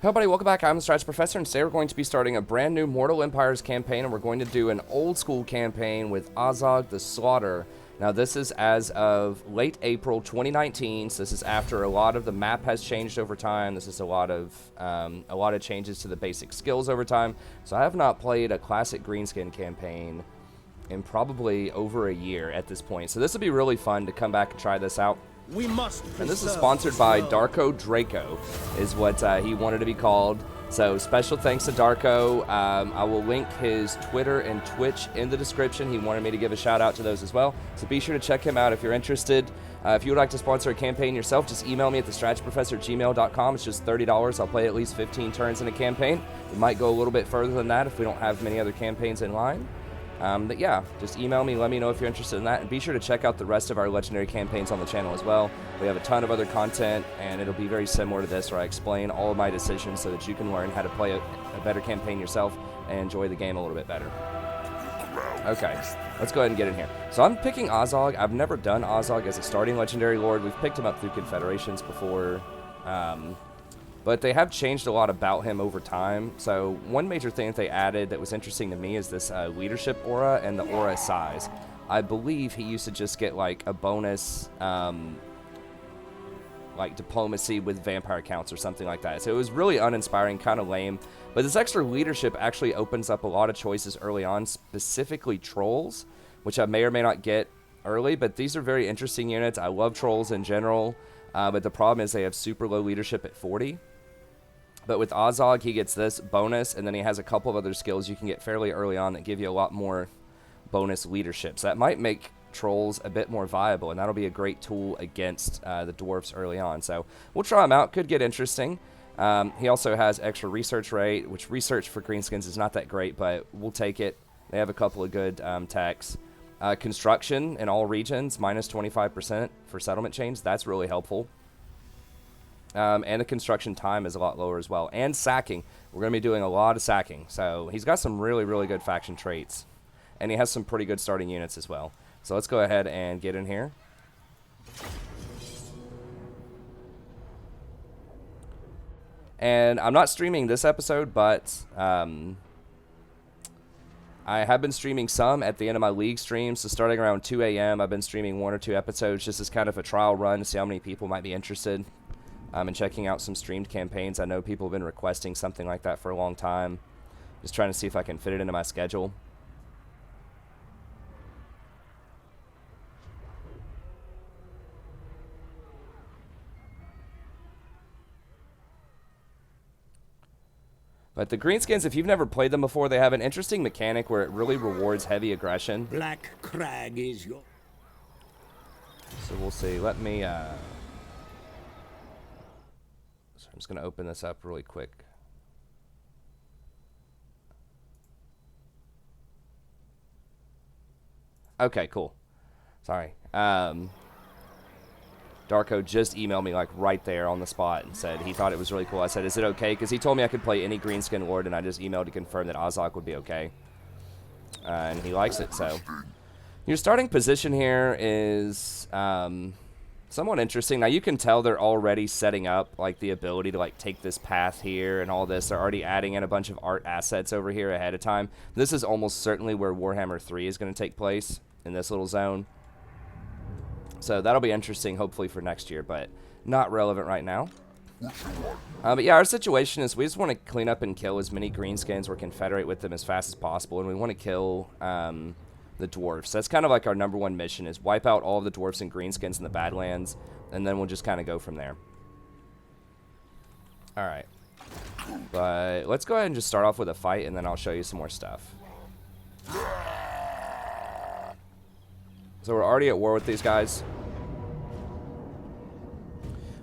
Hey everybody, welcome back. I'm the Strategy Professor, and today we're going to be starting a brand new Mortal Empires campaign, and we're going to do an old school campaign with Azhag the Slaughter. Now this is as of late April 2019, so this is after a lot of the map has changed over time. This is a lot of changes to the basic skills over time. So I have not played a classic Greenskin campaign in probably over a year at this point. So this will be really fun to come back and try this out. We must. And this is sponsored by Darko Draco, is what he wanted to be called. So special thanks to Darko. I will link his Twitter and Twitch in the description. He wanted me to give a shout out to those as well. So be sure to check him out if you're interested. If you would like to sponsor a campaign yourself, just email me at thestrategyprofessor@gmail.com. It's just $30. I'll play at least 15 turns in a campaign. We might go a little bit further than that if we don't have many other campaigns in line. But yeah, just email me, let me know if you're interested in that, and be sure to check out the rest of our legendary campaigns on the channel as well. We have a ton of other content, and it'll be very similar to this, where I explain all of my decisions so that you can learn how to play a better campaign yourself and enjoy the game a little bit better. Okay, let's go ahead and get in here. So I'm picking Azhag. I've never done Azhag as a starting legendary lord. We've picked him up through confederations before. But they have changed a lot about him over time. So one major thing that they added that was interesting to me is this leadership aura and the aura size. I believe he used to just get like a bonus like diplomacy with vampire counts or something like that. So it was really uninspiring, kind of lame. But this extra leadership actually opens up a lot of choices early on, specifically trolls, which I may or may not get early. But these are very interesting units. I love trolls in general. But the problem is they have super low leadership at 40. But with Azhag, he gets this bonus, and then he has a couple of other skills you can get fairly early on that give you a lot more bonus leadership. So that might make trolls a bit more viable, and that'll be a great tool against the dwarves early on. So we'll try him out. Could get interesting. He also has extra research rate, which research for Greenskins is not that great, but we'll take it. They have a couple of good techs. Construction in all regions, minus 25% for settlement change. That's really helpful. And the construction time is a lot lower as well. And sacking. We're going to be doing a lot of sacking. So he's got some really, really good faction traits. And he has some pretty good starting units as well. So let's go ahead and get in here. And I'm not streaming this episode, but I have been streaming some at the end of my league streams. So starting around 2 a.m., I've been streaming 1 or 2 episodes just as kind of a trial run to see how many people might be interested. And checking out some streamed campaigns. I know people have been requesting something like that for a long time. Just trying to see if I can fit it into my schedule. But the Greenskins, if you've never played them before, they have an interesting mechanic where it really rewards heavy aggression. Black Crag is your... So we'll see. Let me... I'm just going to open this up really quick. Okay, cool. Sorry. Darko just emailed me like right there on the spot and said he thought it was really cool. I said, is it okay? Because he told me I could play any Greenskin Lord, and I just emailed to confirm that Azhag would be okay. And he likes it, so. Your starting position here is... somewhat interesting. Now you can tell they're already setting up like the ability to like take this path here and all this. They're already adding in a bunch of art assets over here ahead of time. This is almost certainly where Warhammer 3 is going to take place, in this little zone. So that'll be interesting hopefully for next year, but not relevant right now. But yeah, our situation is we just want to clean up and kill as many Greenskins or confederate with them as fast as possible, and we want to kill the dwarves. So that's kind of like our #1 mission, is wipe out all of the dwarves and Greenskins in the Badlands, and then we'll just kind of go from there. Alright. But let's go ahead and just start off with a fight, and then I'll show you some more stuff. So we're already at war with these guys.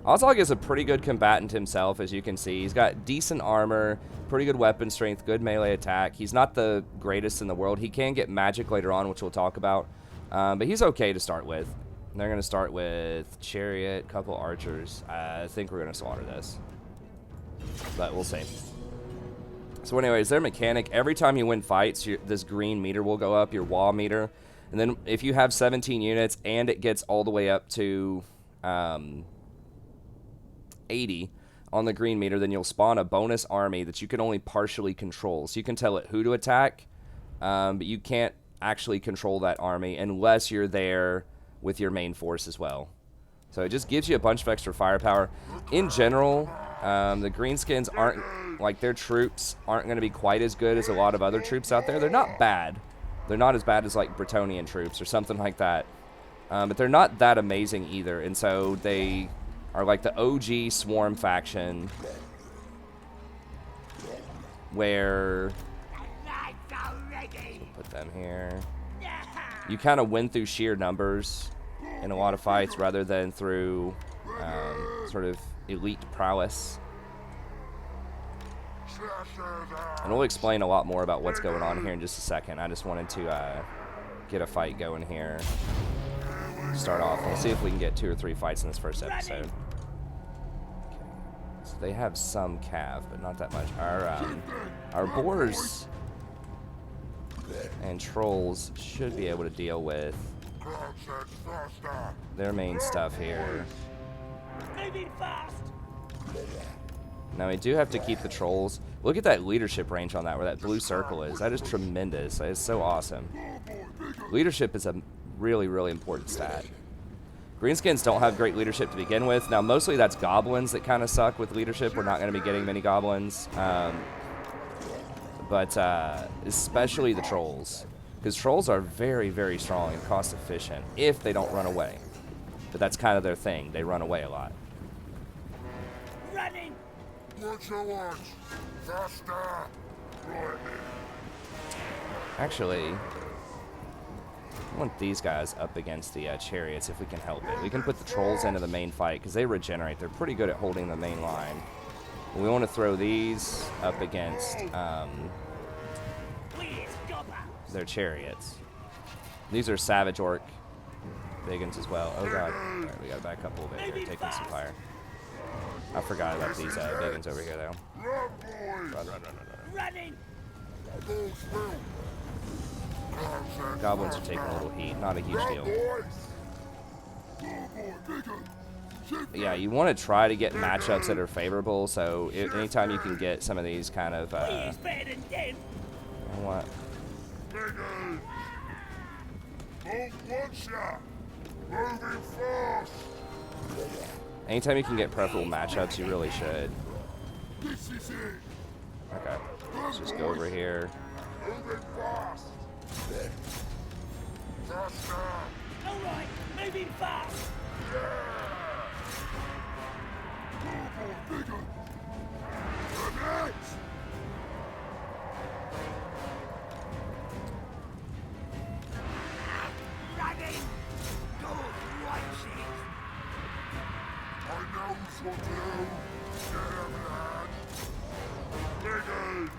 Azhag is a pretty good combatant himself, as you can see. He's got decent armor, pretty good weapon strength, good melee attack. He's not the greatest in the world. He can get magic later on, which we'll talk about. But he's okay to start with. They're going to start with chariot, couple archers. I think we're going to slaughter this. But we'll see. So anyways, their mechanic, every time you win fights, this green meter will go up, your wall meter. And then if you have 17 units and it gets all the way up to 80, on the green meter, then you'll spawn a bonus army that you can only partially control. So you can tell it who to attack, but you can't actually control that army unless you're there with your main force as well. So it just gives you a bunch of extra firepower. In general, the Greenskins aren't, like, their troops aren't going to be quite as good as a lot of other troops out there. They're not bad. They're not as bad as, like, Bretonnian troops or something like that. But they're not that amazing either. And so they are like the OG Swarm faction, where, we'll put them here. You kind of win through sheer numbers in a lot of fights rather than through sort of elite prowess. And we'll explain a lot more about what's going on here in just a second. I just wanted to get a fight going here. Start off. We'll see if we can get 2 or 3 fights in this first episode. Okay. So they have some cav, but not that much. Our boars and trolls should be able to deal with their main stuff here. Now we do have to keep the trolls. Look at that leadership range on that, where that blue circle is. That is tremendous. That is so awesome. Leadership is a really, really important stat. Greenskins don't have great leadership to begin with. Now, mostly that's goblins that kind of suck with leadership. We're not going to be getting many goblins. But especially the trolls. Because trolls are very, very strong and cost efficient if they don't run away. But that's kind of their thing. They run away a lot. Running! Actually, I want these guys up against the chariots if we can help it. We can put the trolls into the main fight because they regenerate. They're pretty good at holding the main line. We want to throw these up against their chariots. These are savage orc biggins as well. Oh god, alright, we gotta back up a little bit here, taking some fire. I forgot about these biggins over here though. Run. Running! Goblins are taking a little heat, not a huge deal. But yeah, you want to try to get matchups that are favorable, so anytime you can get some of these kind of, you know what? Anytime you can get preferable matchups, you really should. Okay, let's just go over here. Alright, moving fast! Running! Go right shit! I know what to do.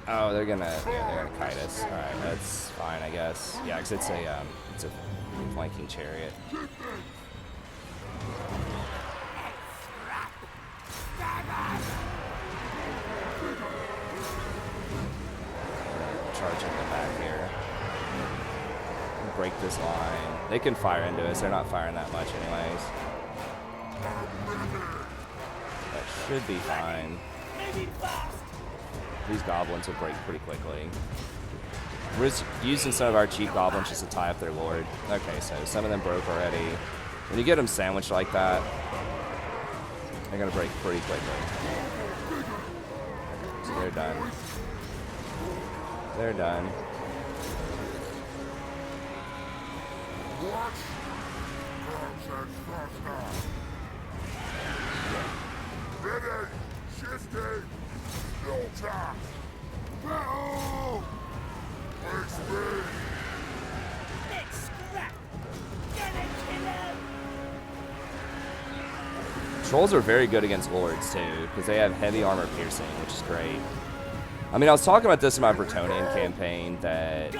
Oh, they're gonna kite us. All right, that's fine, I guess. Yeah, because it's a flanking chariot. Charge in the back here. Break this line. They can fire into us. They're not firing that much, anyways. That should be fine. These goblins will break pretty quickly. We're just using some of our cheap goblins just to tie up their lord. Okay, so some of them broke already. When you get them sandwiched like that, they're gonna break pretty quickly. So they're done. They're done. Ready, shifting, no time. Battle! XP! Let's scrap! Gonna kill him! Trolls are very good against lords too, because they have heavy armor piercing, which is great. I mean, I was talking about this in my Bretonnian campaign, that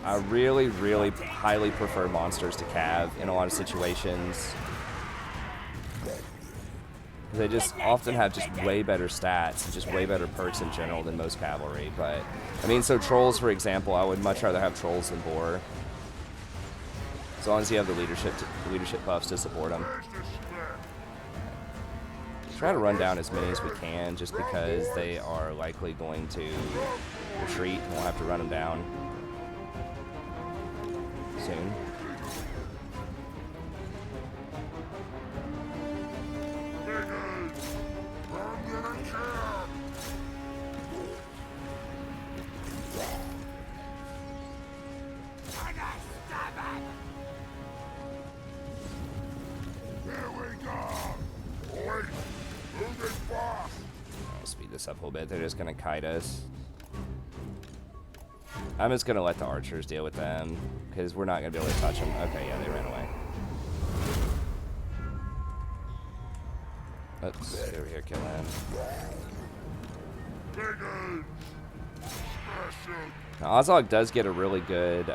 I really, really highly prefer monsters to cav in a lot of situations. They just often have just way better stats and just way better perks in general than most cavalry. But, I mean, so trolls, for example, I would much rather have trolls than boar. As long as you have the leadership buffs to support them. Try to run down as many as we can, just because they are likely going to retreat, and we'll have to run them down soon. I'll speed this up a little bit. They're just gonna kite us. I'm just gonna let the archers deal with them, because we're not gonna be able to touch them. Okay, yeah, they ran away. Oops, get over here, kill him. Now, Azhag does get a really good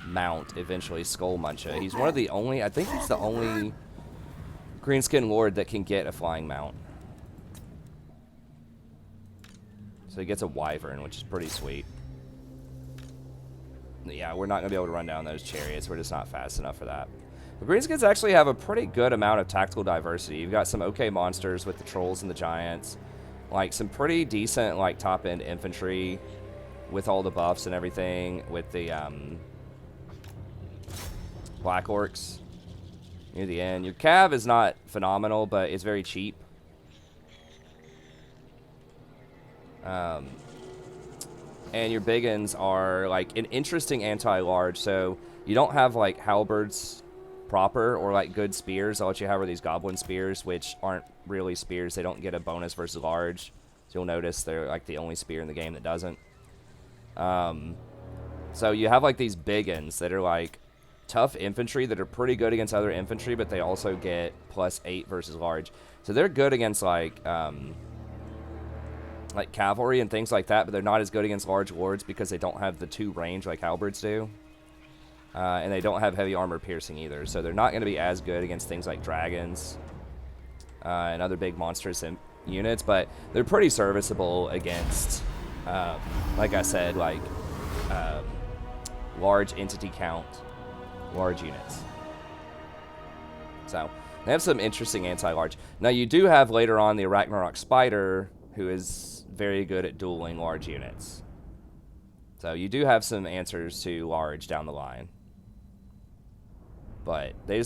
mount eventually, Skull Muncha. He's one of the only, I think he's the only Greenskin Lord that can get a flying mount. So he gets a wyvern, which is pretty sweet. Yeah, we're not going to be able to run down those chariots. We're just not fast enough for that. The Greenskins actually have a pretty good amount of tactical diversity. You've got some okay monsters with the trolls and the giants. Like, some pretty decent, like, top-end infantry with all the buffs and everything. With the, Black Orcs near the end. Your Cav is not phenomenal, but it's very cheap. And your Biggins are, like, an interesting anti-large. So, you don't have, like, halberds proper or, like, good spears. All that you have are these goblin spears, which aren't really spears. They don't get a bonus versus large. So, you'll notice they're, like, the only spear in the game that doesn't. So, you have, like, these Biggins that are, like, tough infantry that are pretty good against other infantry, but they also get +8 versus large. So, they're good against, like cavalry and things like that, but they're not as good against large lords because they don't have the 2 range like halberds do. And they don't have heavy armor piercing either, so they're not going to be as good against things like dragons and other big monstrous units, but they're pretty serviceable against, like I said, like large entity count, large units. So they have some interesting anti-large. Now you do have later on the Ragnarok Spider, who is very good at dueling large units. So you do have some answers to large down the line. But they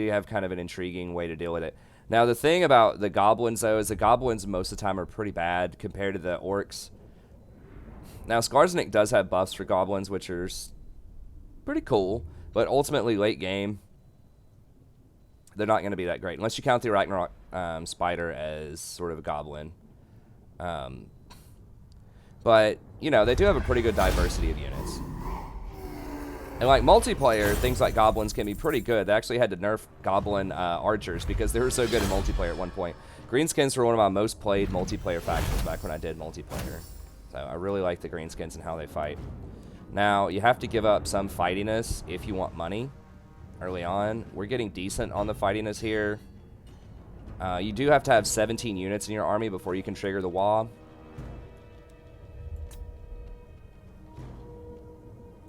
have kind of an intriguing way to deal with it. Now the thing about the goblins though is the goblins most of the time are pretty bad compared to the orcs. Now Skarsnik does have buffs for goblins, which are pretty cool, but ultimately late game they're not going to be that great unless you count the Ragnarok Spider as sort of a goblin. But, you know, they do have a pretty good diversity of units. And, like, multiplayer, things like goblins can be pretty good. They actually had to nerf goblin archers because they were so good in multiplayer at one point. Greenskins were one of my most played multiplayer factions back when I did multiplayer. So I really like the Greenskins and how they fight. Now, you have to give up some fightiness if you want money early on. We're getting decent on the fightiness here. You do have to have 17 units in your army before you can trigger the WA.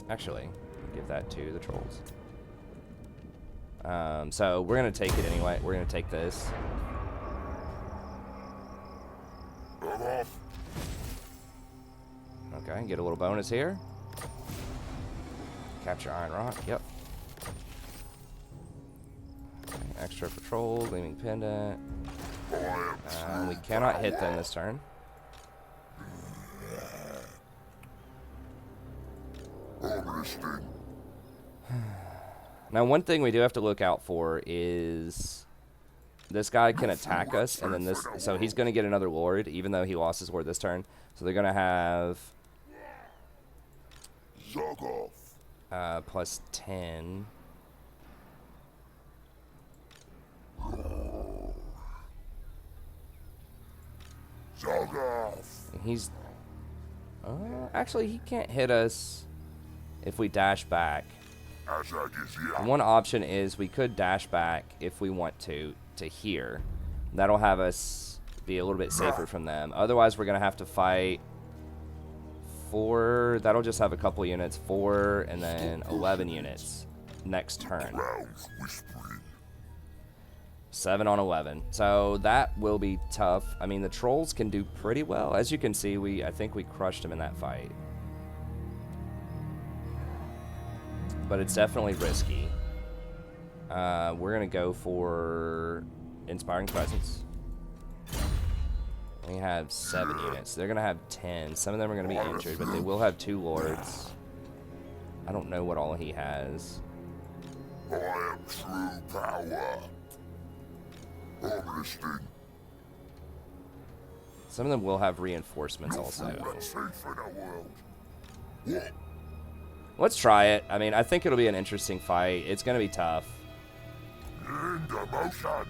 Actually, give that to the trolls. So we're going to take it anyway. We're going to take this. Okay, get a little bonus here. Capture Iron Rock, yep. Okay, extra patrol, Gleaming Pendant. We cannot hit them this turn. Now, one thing we do have to look out for is this guy can attack us, and then this, so he's going to get another lord, even though he lost his lord this turn. So they're going to have +10. And he's actually he can't hit us if we dash back. One option is we could dash back if we want to here. That'll have us be a little bit safer from them. Otherwise, we're going to have to fight 4. That'll just have a couple units. 4 and then 11 units next turn. 7 on 11. So that will be tough. I mean, the trolls can do pretty well. As you can see, I think we crushed them in that fight. But it's definitely risky. We're going to go for Inspiring Presence. We have 7 units. They're going to have 10. Some of them are going to be injured, but they will have 2 lords. I don't know what all he has. I am true power. I'm listening. Some of them will have reinforcements also. Let's see for the world. What? Let's try it. I mean, I think it'll be an interesting fight. It's going to be tough. Into motion.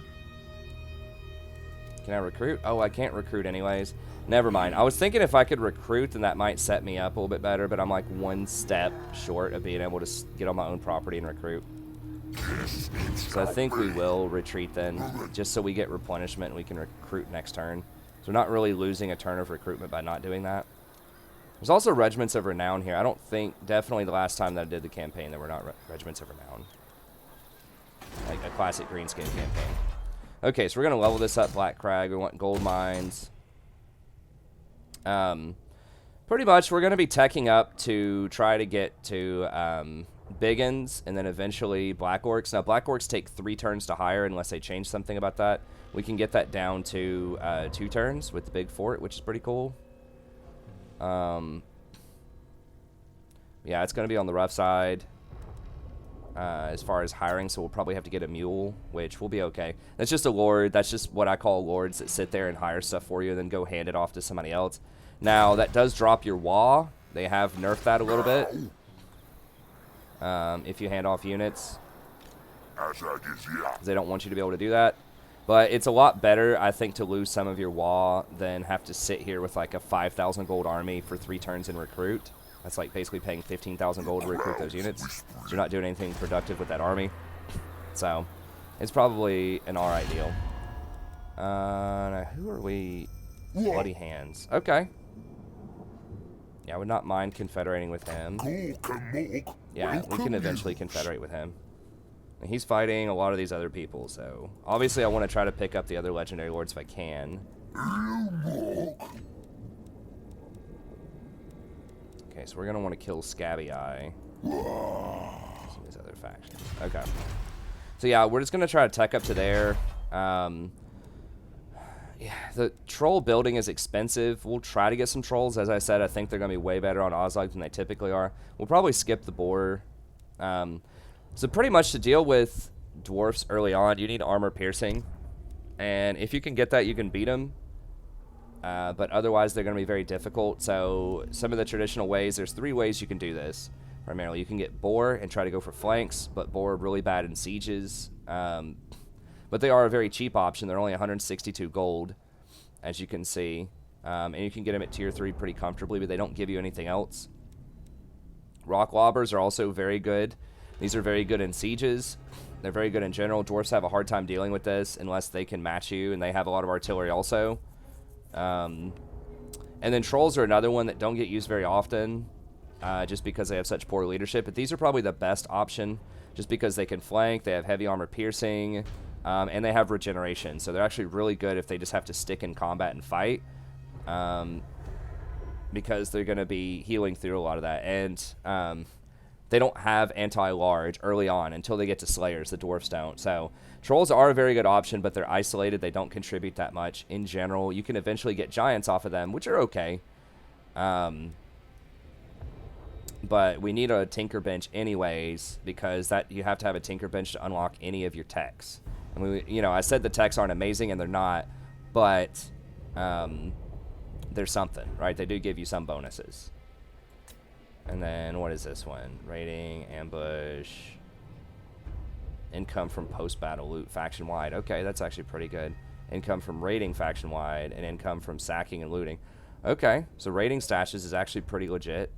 Can I recruit? Oh, I can't recruit anyways. Never mind. I was thinking if I could recruit, then that might set me up a little bit better, but I'm like 1 step short of being able to get on my own property and recruit. So I think we will retreat then, just so we get replenishment and we can recruit next turn. So we're not really losing a turn of recruitment by not doing that. There's also Regiments of Renown here. I don't think, definitely the last time that I did the campaign, there were not Regiments of Renown. Like a classic Greenskin campaign. Okay, so we're going to level this up, Black Crag. We want gold mines. Pretty much, we're going to be teching up to try to get to Biggins and then eventually Black Orcs. Now, Black Orcs take 3 turns to hire unless they change something about that. We can get that down to 2 turns with the big fort, which is pretty cool. Yeah, it's going to be on the rough side. As far as hiring, so we'll probably have to get a mule, which will be okay. That's just a lord. That's just what I call lords that sit there and hire stuff for you and then go hand it off to somebody else. Now, that does drop your WA. They have nerfed that a little bit. If you hand off units. Azhag is here. They don't want you to be able to do that. But it's a lot better, I think, to lose some of your WA than have to sit here with like a 5,000 gold army for 3 turns and recruit. That's like basically paying 15,000 gold to recruit those units. So you're not doing anything productive with that army. So it's probably an alright deal. Now who are we? Bloody Hands. Okay. Yeah, I would not mind confederating with him. Yeah, we can eventually confederate with him. And he's fighting a lot of these other people, so obviously I want to try to pick up the other legendary lords if I can. Okay, so we're going to want to kill Scabby Eye. Some of these other factions. Okay. So yeah, we're just going to try to tech up to there. Yeah, the troll building is expensive. We'll try to get some trolls. As I said, I think they're going to be way better on Azhag than they typically are. We'll probably skip the boar. So pretty much to deal with dwarfs early on, you need armor piercing. And if you can get that, you can beat them. But otherwise, they're going to be very difficult. So some of the traditional ways, there's 3 ways you can do this. Primarily, you can get boar and try to go for flanks, but boar are really bad in sieges. But they are a very cheap option. They're only 162 gold, as you can see. And you can get them at tier 3 pretty comfortably, but they don't give you anything else. Rock lobbers are also very good. These are very good in sieges. They're very good in general. Dwarfs have a hard time dealing with this unless they can match you, and they have a lot of artillery also. And then trolls are another one that don't get used very often, just because they have such poor leadership. But these are probably the best option, just because they can flank, they have heavy armor piercing, and they have regeneration. So they're actually really good if they just have to stick in combat and fight, because they're going to be healing through a lot of that. And they don't have anti-large early on until they get to Slayers. The dwarfs don't. So trolls are a very good option, but they're isolated. They don't contribute that much in general. You can eventually get giants off of them, which are okay. But we need a tinker bench anyways, because that you have to have a tinker bench to unlock any of your techs. I mean, you know, I said the techs aren't amazing, and they're not, but there's something, right? They do give you some bonuses. And then what is this one? Raiding, ambush, income from post-battle loot faction-wide. Okay, that's actually pretty good. Income from raiding faction-wide, and income from sacking and looting. Okay, so raiding stashes is actually pretty legit.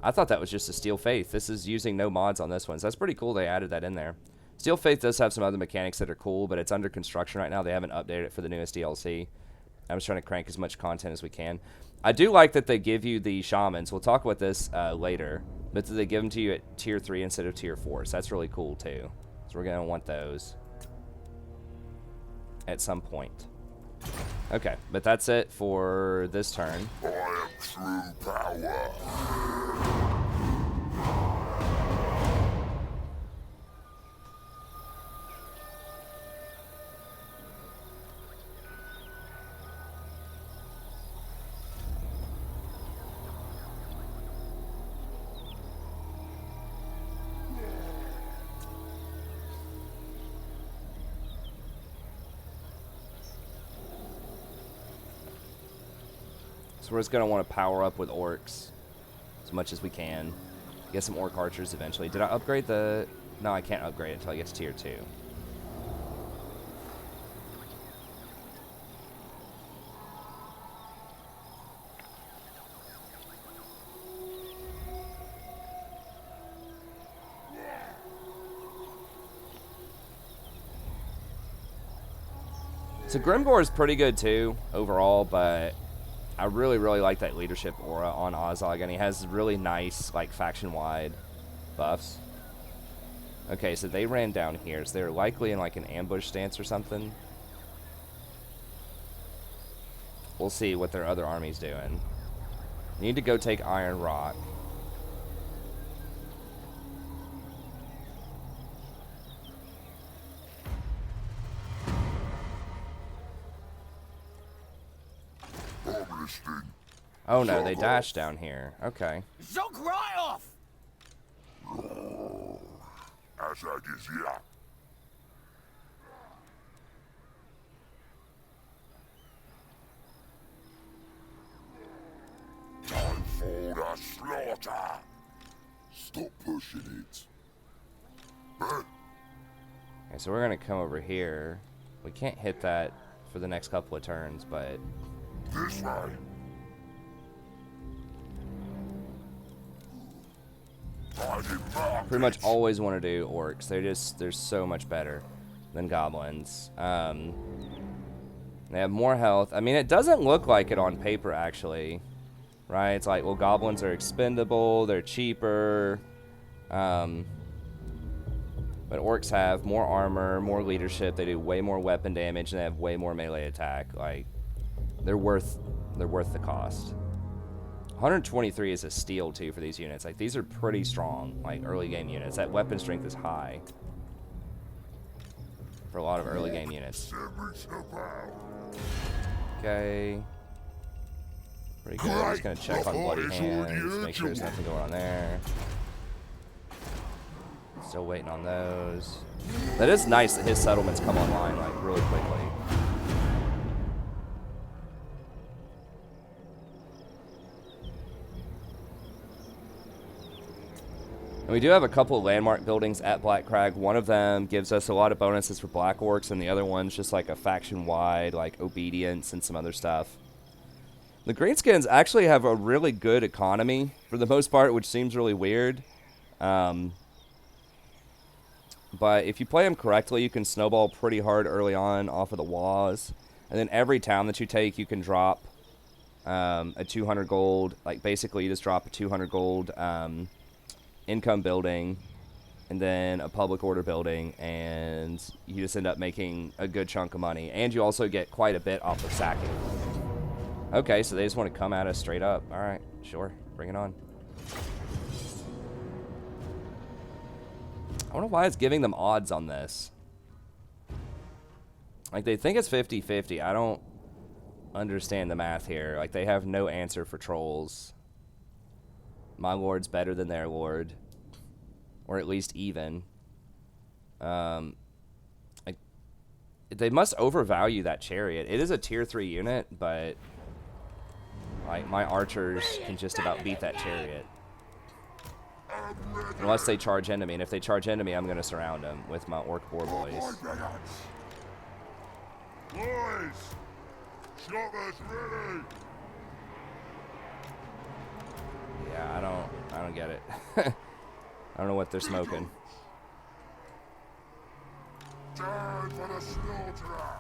I thought that was just a Steel Faith. This is using no mods on this one, so that's pretty cool they added that in there. Steel Faith does have some other mechanics that are cool, but it's under construction right now. They haven't updated it for the newest DLC. I'm just trying to crank as much content as we can. I do like that they give you the shamans. We'll talk about this later, but they give them to you at tier 3 instead of tier 4, so that's really cool too. So we're going to want those. at some point. Okay, but that's it for this turn. I am true power. So we're just going to want to power up with orcs as much as we can. Get some orc archers eventually. Did I upgrade the... No, I can't upgrade it until I get to tier 2. So Grim-Gor is pretty good too, overall, but I really like that leadership aura on Azhag, and he has really nice, like, faction-wide buffs. Okay, so they ran down here, so they're likely in, like, an ambush stance or something. We'll see what their other army's doing. Need to go take Iron Rock. Oh no, they dashed down here. Okay. Zook right off! Azhag is here. Time for the slaughter. Stop pushing it. Okay, so we're gonna come over here. We can't hit that for the next couple of turns, but... This way. Pretty much always want to do orcs. They're so much better than goblins. They have more health. I mean, it doesn't look like it on paper, actually. Right? It's like, well, goblins are expendable. They're cheaper. But orcs have more armor, more leadership. They do way more weapon damage, and they have way more melee attack. Like, they're worth the cost. 123 is a steal, too, for these units. Like, these are pretty strong, like, early game units. That weapon strength is high for a lot of early game units. Okay. Pretty good. I'm just going to check on Bloody Hands, make sure there's nothing going on there. Still waiting on those. That is nice that his settlements come online, like, really quickly. And we do have a couple of landmark buildings at Black Crag. One of them gives us a lot of bonuses for Black Orcs, and the other one's just like a faction-wide, like, obedience and some other stuff. The Greenskins actually have a really good economy, for the most part, which seems really weird. But if you play them correctly, you can snowball pretty hard early on off of the walls. And then every town that you take, you can drop a 200 gold. Like, basically, you just drop a 200 gold... income building, and then a public order building, and you just end up making a good chunk of money. And you also get quite a bit off of sacking. Okay, so they just want to come at us straight up. Alright, sure. Bring it on. I wonder why it's giving them odds on this. Like, they think it's 50-50. I don't understand the math here. Like, they have no answer for trolls. My lord's better than their lord, or at least even. They must overvalue that chariot. It is a tier 3 unit, but like, my archers can just about beat that chariot. Unless they charge into me, and if they charge into me, I'm going to surround them with my orc boar boys. Boys! Choppers ready! Yeah, I don't get it. I don't know what they're smoking. Time for the slaughter!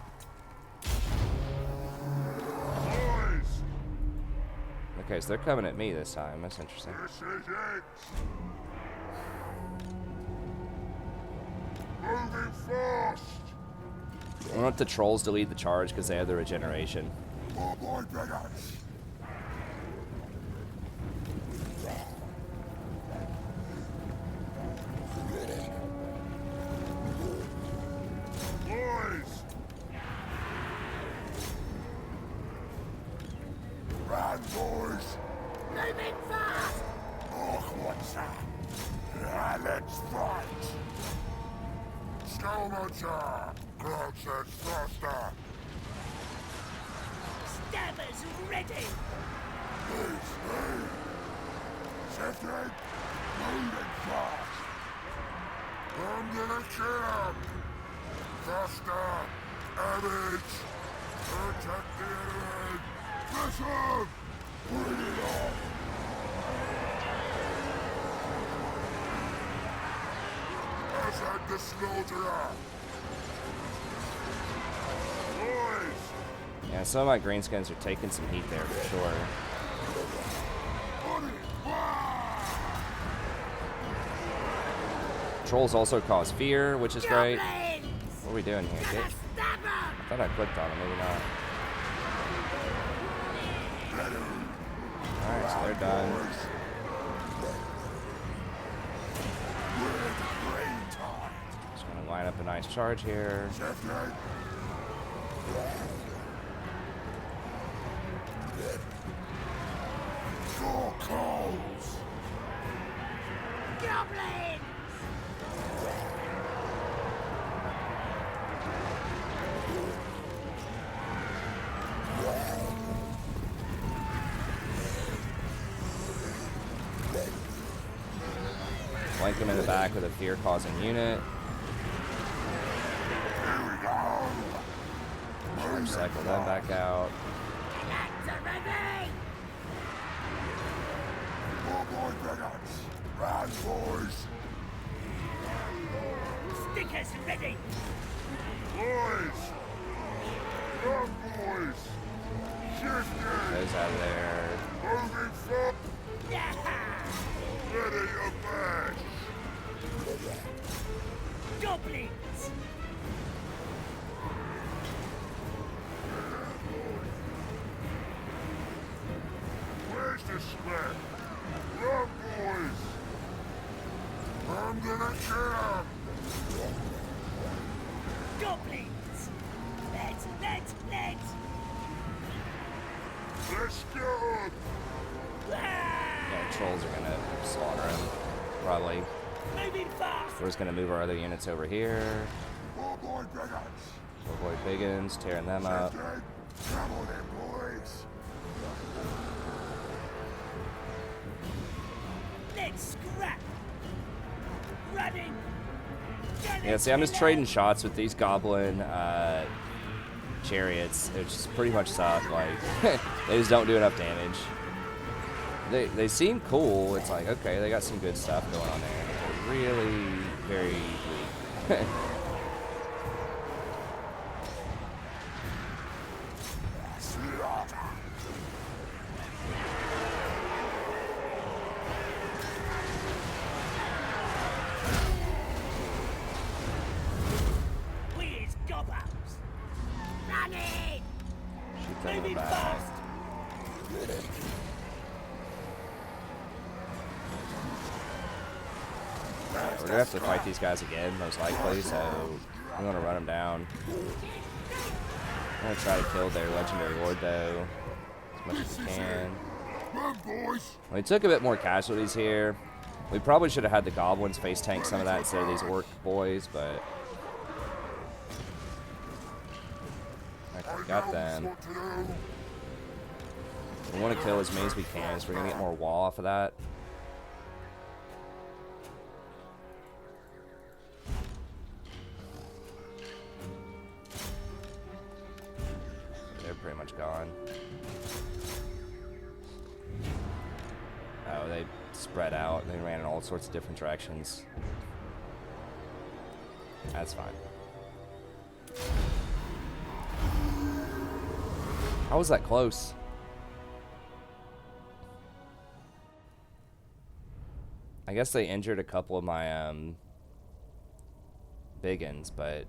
Boys! Okay, so they're coming at me this time. That's interesting. This is it! Moving fast! I want the trolls to lead the charge because they have the regeneration. Oh boy, bigots! Boys! Run, boys! Moving fast! Oh, what's that? Yeah, let's fight! Skelmacher! Crouches faster! Stabbers ready! Please, me! Shifting! Moving fast! I'm gonna kill him! Faster! Damage! Protect the enemy! Listen! Bring it on! Azhag the slaughterer! Boys! Yeah, some of my greenskins are taking some heat there for sure. Buddy! Ah! Trolls also cause fear, which is great. Goblins! What are we doing here? Gonna stab 'em! I thought I clicked on it, maybe not. Alright, so they're done. Just gonna line up a nice charge here. Four coals! Goblins! Flank them in the back with a fear-causing unit. Charge cycle them back out. Lads are ready! Oh boy, bigots! Run, boys! Stickers ready! Boys! Run, boys! Shifting! Goes out of there. Moving forward! Yeah! Ready to bash! Goblins! Where's the square? Run, boys! I'm gonna kill him! Goblins! Let's! Let's go! Yeah, trolls are gonna slaughter him. Probably. Moving fast! We're just gonna move our other units over here. Oh boy, bigots! Oh boy, biggins, tearing them up. Shifting! Come on in, boys! Let's scrap! Running! Yeah, see, I'm just trading shots with these goblin chariots, which just pretty much suck. Like, they just don't do enough damage. They seem cool. It's like, okay, they got some good stuff going on there. But they're really very weak. Where's Gobbos? Running! Shoot them in the Moving back. fast! We're gonna have to fight these guys again, most likely, so I'm gonna run them down. I'm gonna try to kill their legendary lord, though, as much as we can. Run, boys! We took a bit more casualties here. We probably should have had the goblins face tank some of that instead of these orc boys, but I got them. What to do? We want to kill as many as we can, so we're gonna get more wall off of that. They're pretty much gone. Oh, they spread out. They ran in all sorts of different directions. That's fine. How was that close? I guess they injured a couple of my biggins, but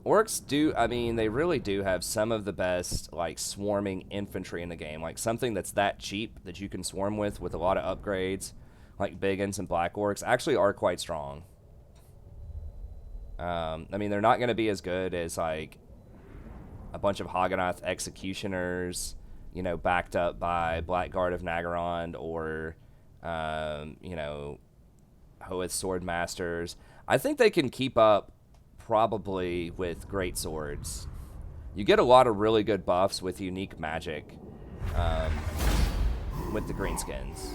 Orcs do, I mean, they really do have some of the best, like, swarming infantry in the game. Like, something that's that cheap that you can swarm with a lot of upgrades, like Biggins and Black Orcs, actually are quite strong. I mean, they're not going to be as good as, like, a bunch of Hagganath Executioners, you know, backed up by Blackguard of Nagarond or, you know, Hoeth Sword Masters. I think they can keep up probably with great swords. You get a lot of really good buffs with unique magic with the Greenskins.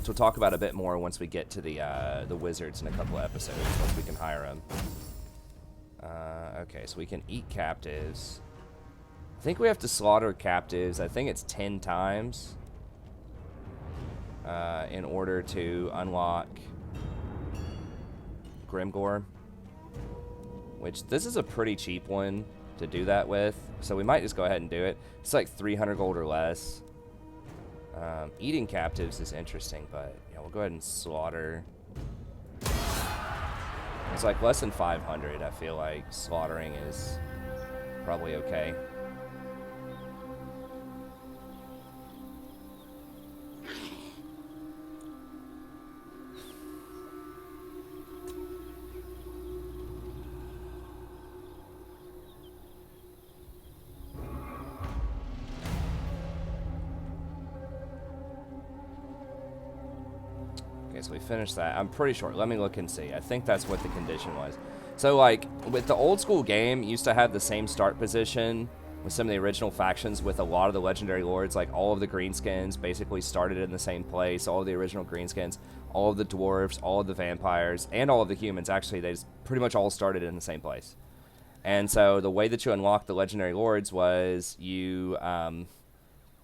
So we'll talk about a bit more once we get to the wizards in a couple of episodes, once we can hire them. Okay, so we can eat captives. I think we have to slaughter captives. I think it's 10 times in order to unlock Grim-Gor, which this is a pretty cheap one to do that with, so we might just go ahead and do it. It's like 300 gold or less. Eating captives is interesting, but yeah, we'll go ahead and slaughter. It's like less than 500. I feel like slaughtering is probably okay. Okay, so we finished that. I'm pretty sure. Let me look and see. I think that's what the condition was. So, like, with the old school game, you used to have the same start position with some of the original factions with a lot of the legendary lords. Like, all of the Greenskins basically started in the same place. All of the original Greenskins, all of the dwarves, all of the vampires, and all of the humans. Actually, they just pretty much all started in the same place. And so the way that you unlocked the legendary lords was you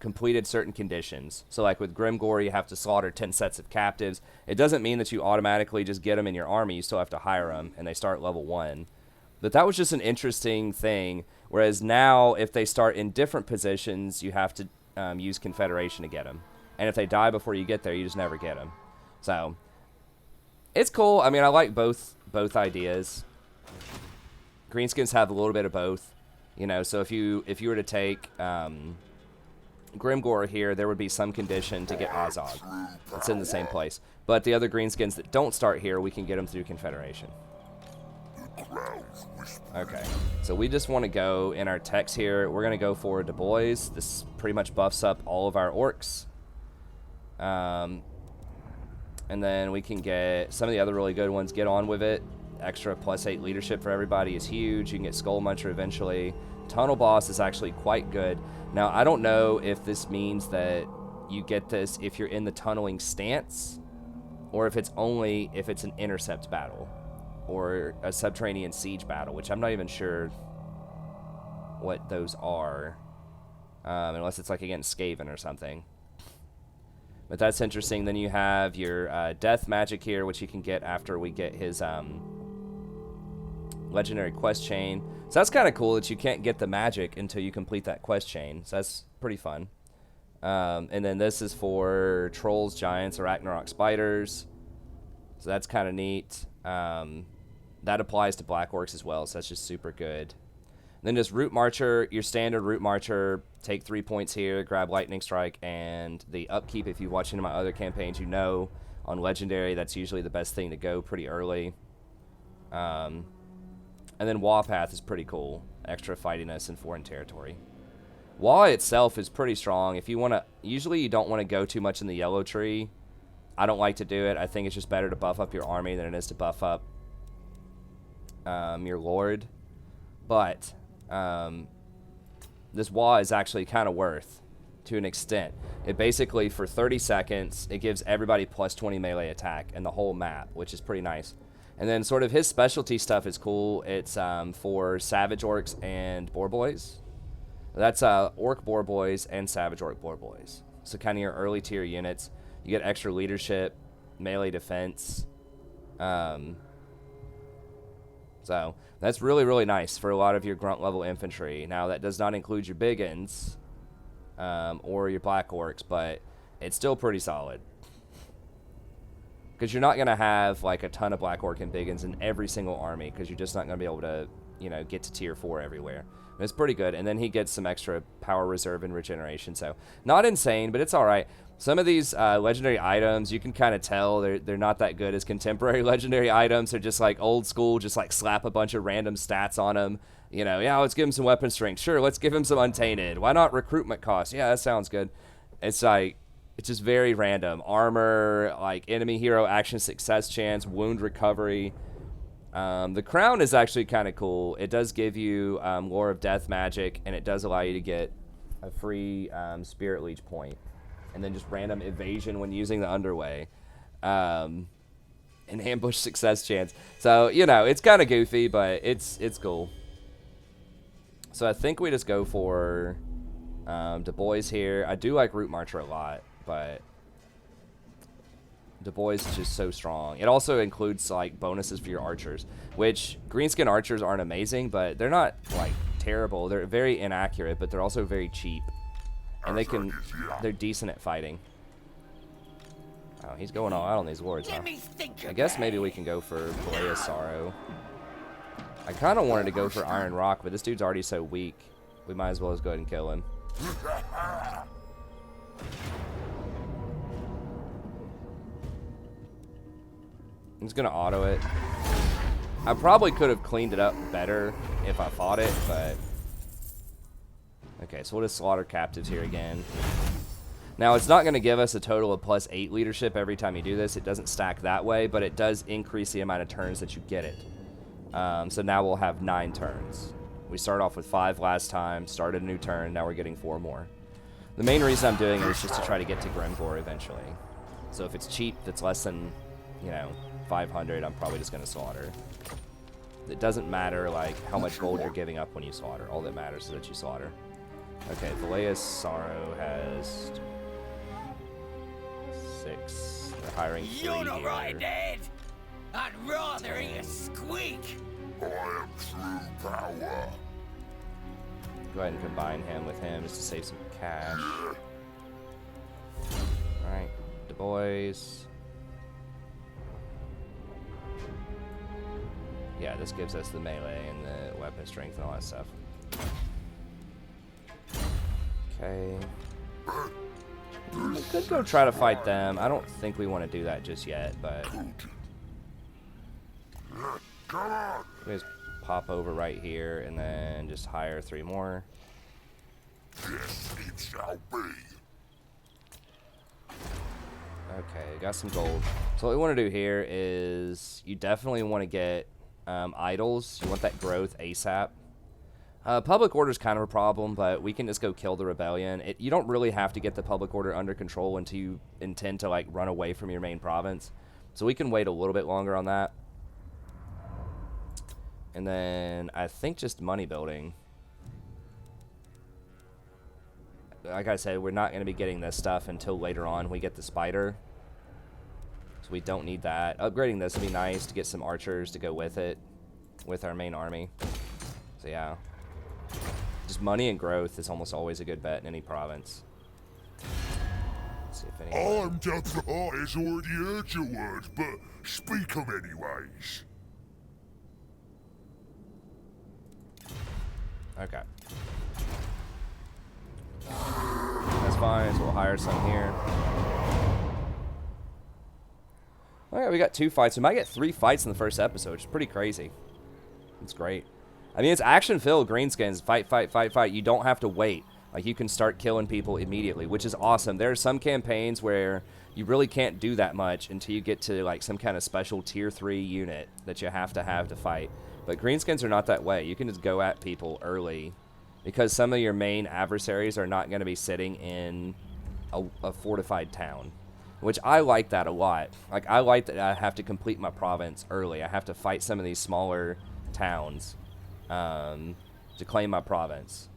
completed certain conditions. So like with Grim-Gor, you have to slaughter 10 sets of captives. It doesn't mean that you automatically just get them in your army. You still have to hire them, and they start level 1. But that was just an interesting thing. Whereas now, if they start in different positions, you have to use Confederation to get them. And if they die before you get there, you just never get them. So it's cool. I mean, I like both ideas. Greenskins have a little bit of both, you know. So if you were to take Grim-Gor here, there would be some condition to get Azhag. It's in the same place. But the other Greenskins that don't start here, we can get them through Confederation. Okay, so we just want to go in our text here. We're going to go for Du Bois. This pretty much buffs up all of our orcs. And then we can get some of the other really good ones. Get on with it. Extra +8 leadership for everybody is huge. You can get Skull Muncher eventually. Tunnel Boss is actually quite good. Now, I don't know if this means that you get this if you're in the tunneling stance, or if it's only if it's an intercept battle, or a subterranean siege battle, which I'm not even sure what those are, unless it's like against Skaven or something. But that's interesting. Then you have your death magic here, which you can get after we get his legendary quest chain. So that's kind of cool that you can't get the magic until you complete that quest chain. So that's pretty fun. And then this is for trolls, giants, or Ragnarok spiders. So that's kind of neat. That applies to Black Orcs as well, so that's just super good. And then just Root Marcher, your standard Root Marcher. Take 3 points here, grab Lightning Strike, and the upkeep, if you've watched any of my other campaigns, you know on Legendary that's usually the best thing to go pretty early. And then Wah Path is pretty cool. Extra fightiness in foreign territory. Wah itself is pretty strong. If you want to, usually you don't want to go too much in the yellow tree. I don't like to do it. I think it's just better to buff up your army than it is to buff up your lord. But this Wah is actually kind of worth to an extent. It basically, for 30 seconds, it gives everybody +20 melee attack in the whole map, which is pretty nice. And then sort of his specialty stuff is cool. It's for Savage Orcs and Boar Boys. That's Orc Boar Boys and Savage Orc Boar Boys. So kind of your early tier units. You get extra leadership, melee defense. So that's really, really nice for a lot of your grunt level infantry. Now that does not include your Biggins or your Black Orcs, but it's still pretty solid. Because you're not going to have like a ton of Black Orc and Biggins in every single army, because you're just not going to be able to, you know, get to tier 4 everywhere. But it's pretty good. And then he gets some extra power reserve and regeneration. So not insane, but it's all right. Some of these legendary items, you can kind of tell they're not that good as contemporary legendary items. They're just like old school, just like slap a bunch of random stats on them. You know, yeah, let's give him some weapon strength. Sure, let's give him some untainted. Why not recruitment cost? Yeah, that sounds good. It's like, it's just very random. Armor, like enemy hero action success chance, wound recovery. The crown is actually kind of cool. It does give you Lore of Death magic, and it does allow you to get a free Spirit Leech point. And then just random evasion when using the underway. And ambush success chance. So, you know, it's kind of goofy, but it's cool. So I think we just go for Du Bois here. I do like Root Marcher a lot, but Du Bois is just so strong. It also includes like bonuses for your archers, which Greenskin archers aren't amazing, but they're not like terrible. They're very inaccurate, but they're also very cheap. And they're decent at fighting. Oh, he's going all out on these wards, huh? I guess maybe we can go for Blade of Sorrow. I kind of wanted to go for Iron Rock, but this dude's already so weak. We might as well just go ahead and kill him. I'm just going to auto it. I probably could have cleaned it up better if I fought it, but... Okay, so we'll just slaughter captives here again. Now, it's not going to give us a total of +8 leadership every time you do this. It doesn't stack that way, but it does increase the amount of turns that you get it. So now we'll have 9 turns. We started off with 5 last time, started a new turn, now we're getting 4 more. The main reason I'm doing it is just to try to get to Grim-Gor eventually. So if it's cheap, if it's less than, you know, 500, I'm probably just going to slaughter. It doesn't matter, like, how much gold you're giving up when you slaughter. All that matters is that you slaughter. Okay, Valea's Sorrow has 6. They're hiring 3 You're not here. right, Dad. I'd rather eat a squeak. I am true power. Go ahead and combine him with him just to save some cash. Alright, Du Bois. Yeah, this gives us the melee and the weapon strength and all that stuff. Okay. We could go try to fight them. I don't think we want to do that just yet, but... Come on. We just pop over right here and then just hire 3 more. Yes, it shall be. Okay, got some gold. So what we want to do here is you definitely want to get idols. You want that growth ASAP. Public order is kind of a problem, but we can just go kill the rebellion. You don't really have to get the public order under control until you intend to like run away from your main province. So we can wait a little bit longer on that. And then I think just money building. Like I said, we're not going to be getting this stuff until later on we get the spider. So we don't need that. Upgrading this would be nice to get some archers to go with it, with our main army. So yeah. Just money and growth is almost always a good bet in any province. Let's see if anyone... I'm Dr. Has already heard your words, but speak 'em anyways. Okay. That's fine, so we'll hire some here. Alright, we got 2 fights. We might get 3 fights in the first episode, which is pretty crazy. It's great. I mean, it's action-filled Greenskins. Fight, fight, fight, fight. You don't have to wait. Like, you can start killing people immediately, which is awesome. There are some campaigns where you really can't do that much until you get to, like, some kind of special Tier 3 unit that you have to fight. But Greenskins are not that way. You can just go at people early because some of your main adversaries are not going to be sitting in a fortified town, which I like that a lot. Like, I like that I have to complete my province early. I have to fight some of these smaller towns to claim my province.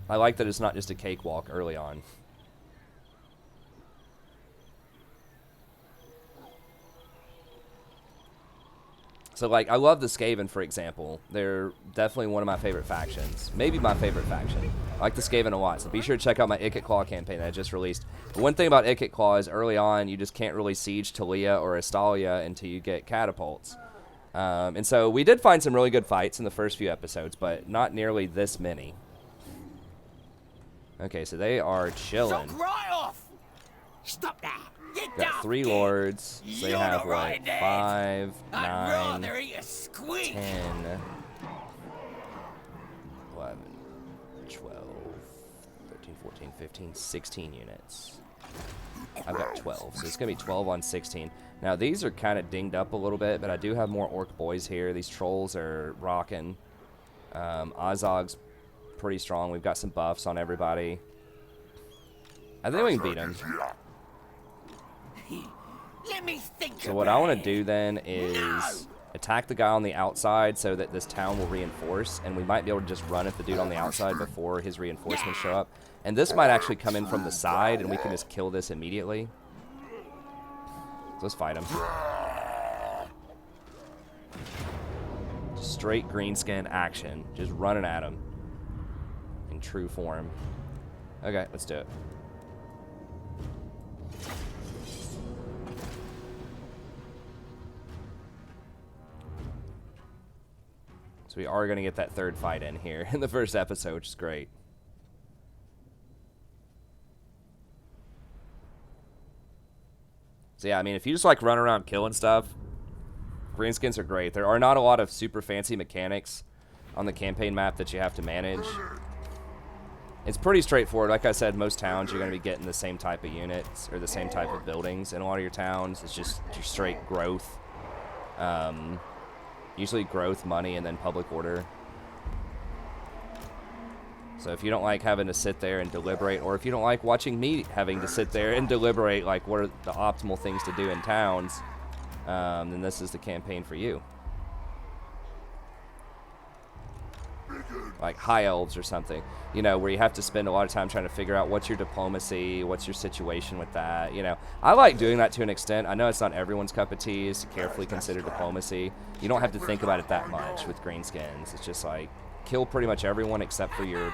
I like that it's not just a cakewalk early on. So, like, I love the Skaven, for example. They're definitely one of my favorite factions. Maybe my favorite faction. I like the Skaven a lot, so be sure to check out my Ikit Claw campaign that I just released. The one thing about Ikit Claw is early on, you just can't really siege Talia or Estalia until you get catapults. And so we did find some really good fights in the first few episodes, but not nearly this many. Okay, so they are chilling. Right off! Stop that! Got 3 lords. So they have, what, 5, 9, 10, 11, 12, 13, 14, 15, 16 units. I've got 12, so it's going to be 12 on 16. Now, these are kind of dinged up a little bit, but I do have more orc boys here. These trolls are rocking. Azhag's pretty strong. We've got some buffs on everybody. I think we can beat him. Let me think. So what I want to do then is attack the guy on the outside so that this town will reinforce, and we might be able to just run at the dude on the outside before his reinforcements show up. And this might actually come in from the side, and we can just kill this immediately. So let's fight him. Just straight greenskin action. Just running at him in true form. Okay, let's do it. So we are going to get that third fight in here in the first episode, which is great. So yeah, I mean, if you just like run around killing stuff, Greenskins are great. There are not a lot of super fancy mechanics on the campaign map that you have to manage. It's pretty straightforward. Like I said, most towns you're going to be getting the same type of units or the same type of buildings in a lot of your towns. It's just your straight growth. Usually growth, money, and then public order. So if you don't like having to sit there and deliberate, or if you don't like watching me having to sit there and deliberate, like what are the optimal things to do in towns, then this is the campaign for you. Like High Elves or something, you know, where you have to spend a lot of time trying to figure out what's your diplomacy, what's your situation with that, you know. I like doing that to an extent. I know it's not everyone's cup of tea is to carefully consider diplomacy. You don't have to think about it that much with Greenskins. It's just like, kill pretty much everyone except for your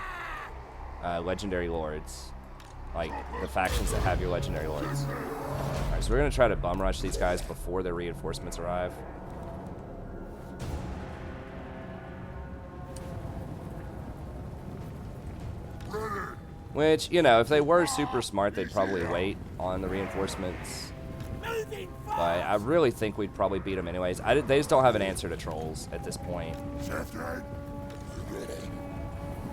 legendary lords. Like, the factions that have your legendary lords. Alright, so we're going to try to bum rush these guys before their reinforcements arrive. Which, you know, if they were super smart, they'd probably wait on the reinforcements. But I really think we'd probably beat them anyways. They just don't have an answer to trolls at this point.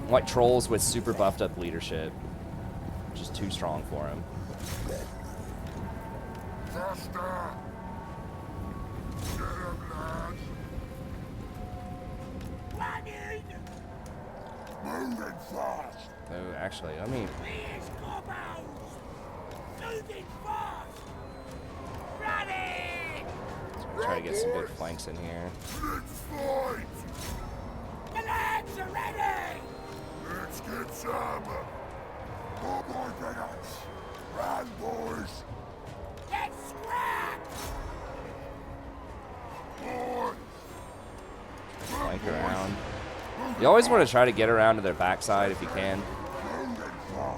Like trolls with super buffed up leadership. Which is too strong for them. Moving fast. So actually, let me... try to get some good flanks in here. The lads are ready! Let's get some. More minutes. Run, boys. Get scrapped! Boys. Flank around. You always want to try to get around to their backside if you can.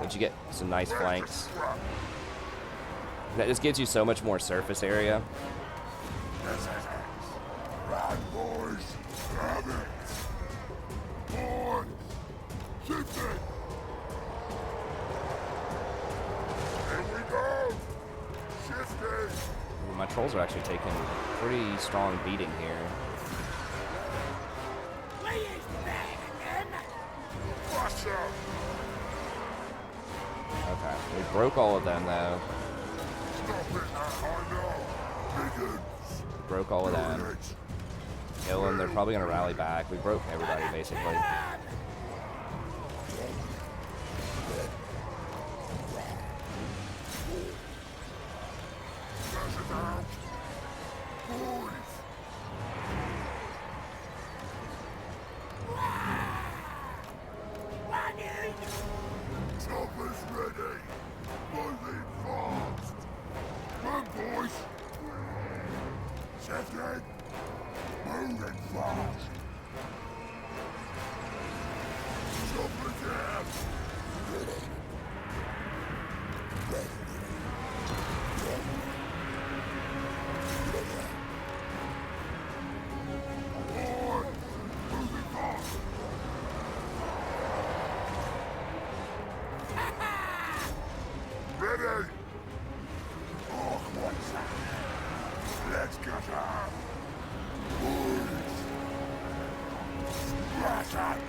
But you get some nice flanks. That just gives you so much more surface area. Run, boys. Grab it. On. Shift it. Here we go. Shifting. My trolls are actually taking a pretty strong beating here. Okay, we broke all of them though. Broke all of them. Kill them, they're probably gonna rally back. We broke everybody basically. Moving fast. Duplicate. Ready? Oh, what's that? Let's get out. Boys. Splash out.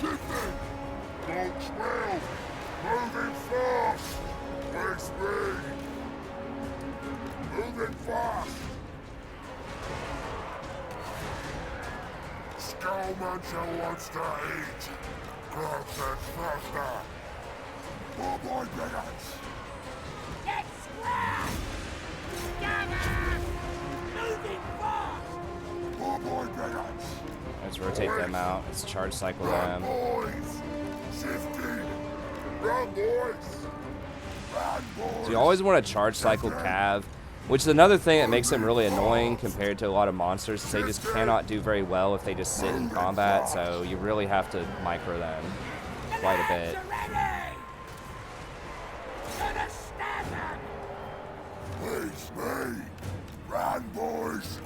Shifting. Don't swell. Moving fast. With speed. Moving fast. Skullmuncher wants to eat. Grab says faster. Oh boy, bigots. Get square! Gather! Moving fast! Oh boy, bigots. Let's rotate them out. Let's charge cycle Run, them. boys. Shifting. Run, boys. Run, boys. So you always want to charge cycle Cav, which is another thing that makes them really annoying compared to a lot of monsters. Is they just cannot do very well if they just sit in combat. So you really have to micro them quite a bit. Ready! Gonna stab them! Please, me. Run, boys.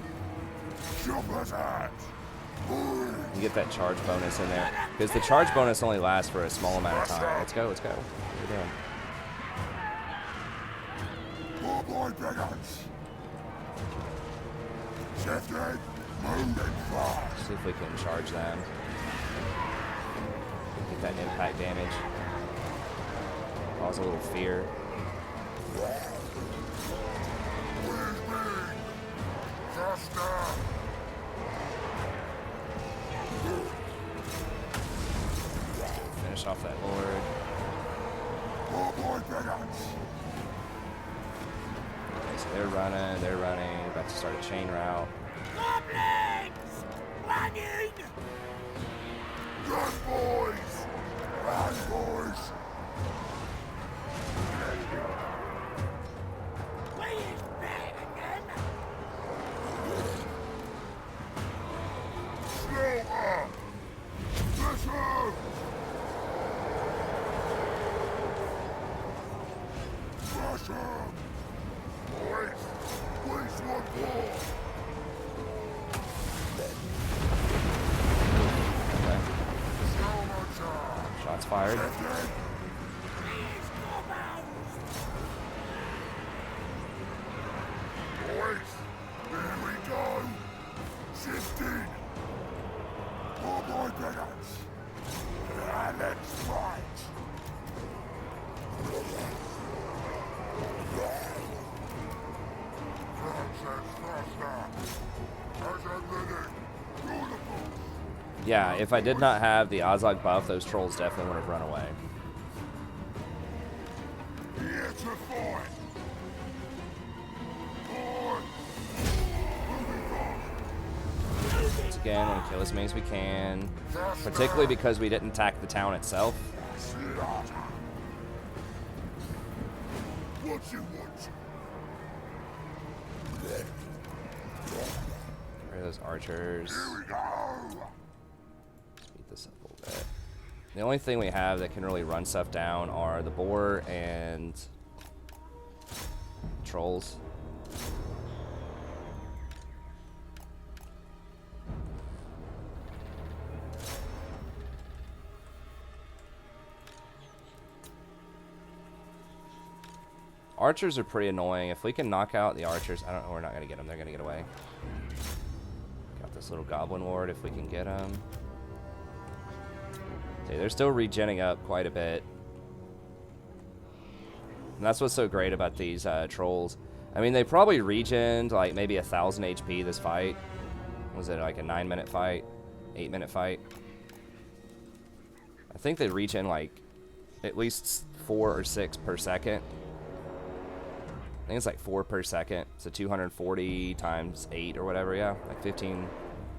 Shovel's hat. Boys. You get that charge bonus in there because the charge bonus only lasts for a small amount of time. Let's go. Let's go. What are you doing? Oh boy, bigots. Shifting. Moving fast. See if we can charge them. Get that impact damage. Cause a little fear. Please, me. Faster. Finish off that lord. Oh boy, bigots. Okay, so they're running. They're running. About to start a chain route. Goblins! Running! Run, boys. Run, boys. We is better than them! Slaughter. Listen. Crush 'em. Boys. Please, one more. Okay. Skullmuncher. Shots fired. Shifting. These goblins! Boys, here we go. Shifting. Oh boy, bigots. Let's fight. Yeah, if I did not have the Azhag buff, those trolls definitely would have run away. Here to fight. Once again, want to kill as many as we can, particularly because we didn't attack the town itself. Slaughter. What you want? Get rid of those archers. Here we go. Speed this up a little bit. The only thing we have that can really run stuff down are the boar and trolls. Archers are pretty annoying. If we can knock out the archers, I don't know, we're not going to get them. They're going to get away. Got this little goblin ward if we can get them. See, they're still regenning up quite a bit. And that's what's so great about these trolls. I mean, they probably regened like maybe 1,000 HP this fight. Was it like a 9-minute fight? 8-minute fight? I think they regen like at least 4 or 6 per second. I think it's like 4 per second. So 240 times 8 or whatever, yeah. Like 15,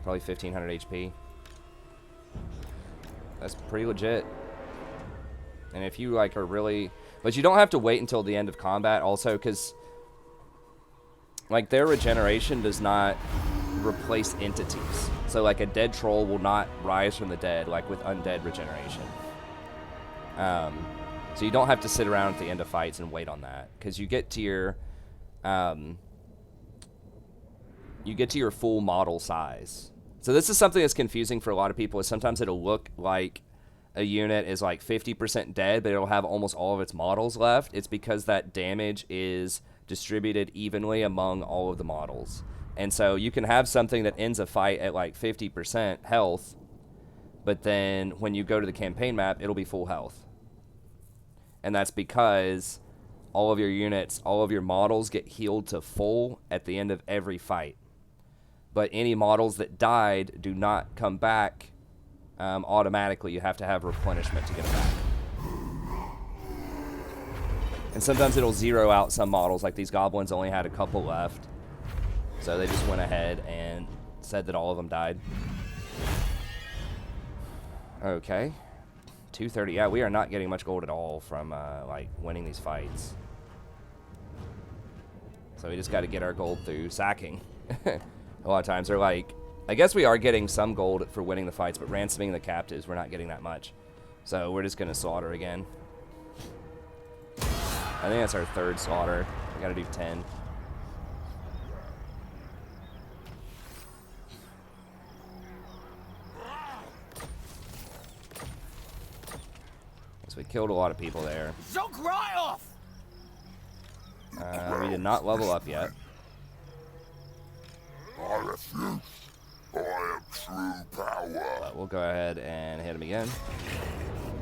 probably 1,500 HP. That's pretty legit. And if you like are really... But you don't have to wait until the end of combat also, because like their regeneration does not replace entities. So like a dead troll will not rise from the dead like with undead regeneration. So you don't have to sit around at the end of fights and wait on that, because you get to your full model size. So this is something that's confusing for a lot of people, is sometimes it'll look like a unit is like 50% dead, but it'll have almost all of its models left. It's because that damage is distributed evenly among all of the models. And so you can have something that ends a fight at like 50% health, but then when you go to the campaign map, it'll be full health. And that's because all of your units, all of your models get healed to full at the end of every fight. But any models that died do not come back automatically. You have to have replenishment to get them back. And sometimes it'll zero out some models, like these goblins only had a couple left. So they just went ahead and said that all of them died. Okay. 230. Yeah, we are not getting much gold at all from like winning these fights. So we just got to get our gold through sacking. A lot of times they're like, I guess we are getting some gold for winning the fights, but ransoming the captives, we're not getting that much. So we're just going to slaughter again. I think that's our third slaughter. We got to do 10. So we killed a lot of people there. We did not level up yet. I refuse. I am true power. But we'll go ahead and hit him again.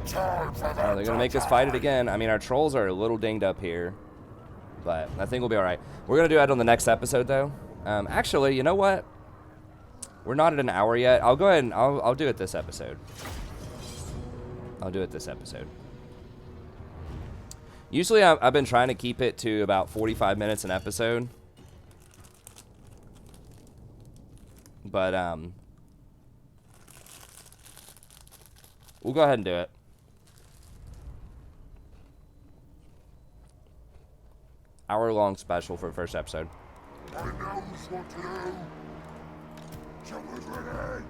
Time for They're going to make us fight it again. I mean, our trolls are a little dinged up here, but I think we'll be all right. We're going to do that on the next episode, though. Actually, you know what? We're not at an hour yet. I'll go ahead and I'll do it this episode. I'll do it this episode. Usually, I've been trying to keep it to about 45 minutes an episode. But, we'll go ahead and do it. Hour-long special for the first episode. I know what to do. Someone's ready.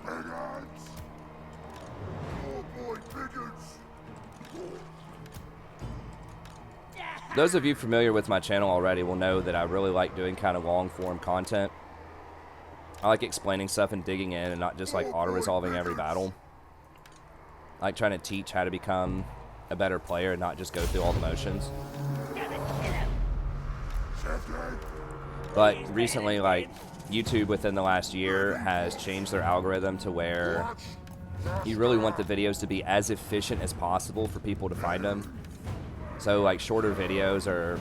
Bigots. Oh boy, bigots. Those of you familiar with my channel already will know that I really like doing kind of long-form content. I like explaining stuff and digging in and not just like auto-resolving every battle. I like trying to teach how to become a better player and not just go through all the motions. But recently, like, YouTube within the last year has changed their algorithm to where you really want the videos to be as efficient as possible for people to find them. So, like, shorter videos are